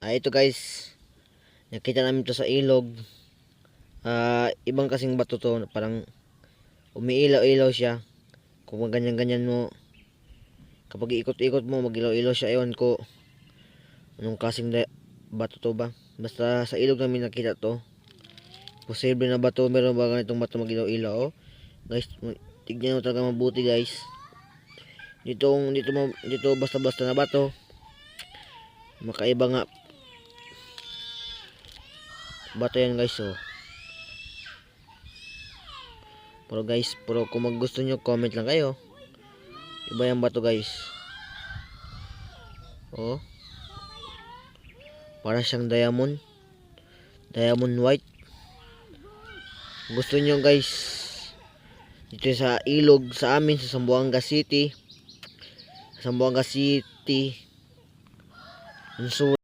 Ito guys, nakita namin to sa ilog. Ibang kasing bato to, parang umiilaw-ilaw siya. Kung ganyan-ganyan mo, kapag ikot-ikot mo, mag-ilaw-ilaw siya. Ewan ko anong kasing bato to ba. Basta sa ilog namin nakita to. Posible na bato, meron ba ganitong bato mag-ilaw-ilaw? Oh. Guys, tignan mo talaga mabuti guys. Dito basta-basta na bato. Makaiba nga bato yan guys. Oh. Pero kung gusto nyo, comment lang kayo. Iba yung bato guys. Oh. Para siyang diamond white. Gusto nyo guys, dito sa ilog sa amin sa Zamboanga City,